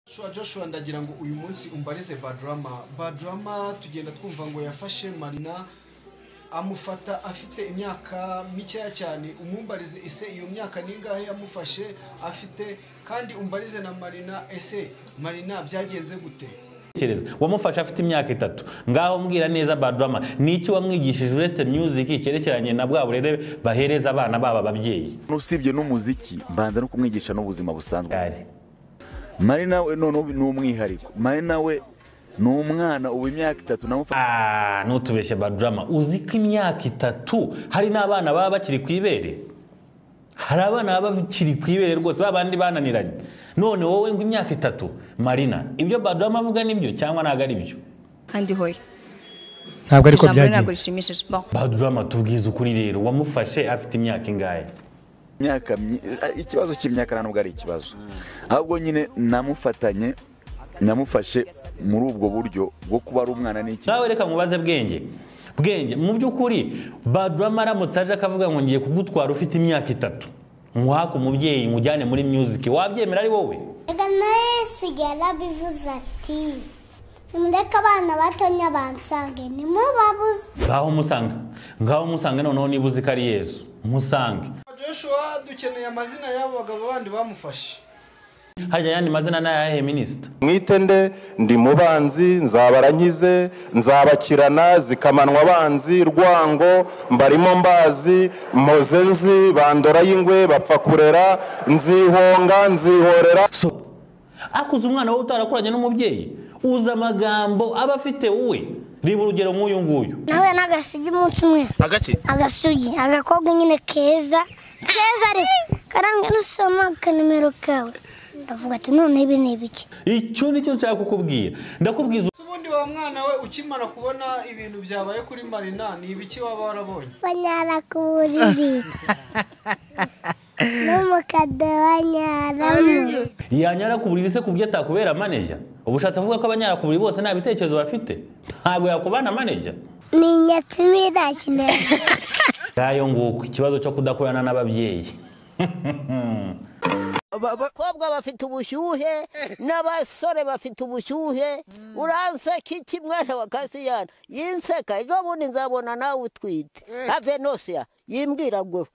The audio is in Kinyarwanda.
Joshua ndagira ngo uyu munsi umbarize Badrama tugenda twumva ngo yafashe Marina amufata afite imyaka mikeya cyane, umumbarize ese iyo myaka ningahe yamufashe afite, kandi umbarize na Marina ese Marina byagenze gute? Wamufasha afite imyaka 3 ngaho mbwira neza Badrama niki wamwigishije uretse music cyerekeranye na bwa burere bahereza abana baba babyeyi? Nusibye n'umuziki mbanza no kumwigisha n'ubuzima busanzwe. Marina we no n'umwihariko. Marina we n'umwana ubu imyaka 3 namufasha. Nutubeshye Badrama, uzi ko imyaka 3 hari n'abana baba bakiri kwibere. Hari abana baba bakiri kwibere rwose babandi bananiranye. None wowe ngo imyaka 3 Marina, ibyo Badrama avuga nibyo cyangwa naga ari byo? Kandi hoye ntabwo ariko byagiye. Badrama tubwiza ukuri rero, wamufashe afite imyaka ingahe? Imyaka ikibazo cy'imyaka ntabwo ari ikibazo, ahubwo nyine namufashe muri ubwo buryo bwo kuba ari umwana n'iki. Nawe reka mubaze Bwenge mu by'ukuri Badrama aramutse aje akavuga ngo ngiye kugutwara ufite imyaka 3 mwaka umubyeyi mujyane muri music, wabyemera ari wowe? Ega nasigara bivuze ati mureka abana batonya bansange ni mubabuze. Ngaho musanga noneho nibuze ko ari Yesu musange. Joshua dukeneye amazina y'abo bagabo bandi bamufashe. Hajya yandi mazina n'ayahe minister? Mwitende ndi mubanzi, nzabarankize, nzabakirana, zikamanwa abanzi, Rwango mbarimo mbazi, Mozenzi bandora y'ingwe bapfa kurera, nzihonga nzihorera. So akuze umwana wo utarakuranye n'umubyeyi, uza amagambo aba afite wowe. Riba urugero nk'uyu nguyu. Nawe nagasugi umunsi umwe. Agasugi agakobwa nyine keza ariko karanga nusoma kanimero kawe. Ndavuga ati none ibi ni ibiki? Icyo nicyo nshaka kukubwira. Ndakubwiza ubundi wa mwana we ukimara kubona ibintu byabaye kuri Marina ni ibiki waba warabonye? Banyara ku buriri. N'umukade banyaramo. Yanyara ku buriri se kubyo atakubera manager? Ubushatse avuga ko abanyara ku buriri bose nta bitekerezo bafite. Ntabwo yakubana manager. Ni nyatsimira kinera. Gayo nguko ikibazo cyo kudakorana n'ababyeyi. Abakobwa bafite ubushyuhe n'abasore bafite ubushyuhe, uranseka iki mwana wa Kasiyana? Yinseka ejo bundi nzabona nawe utwite. Avenosia yimbwira ngo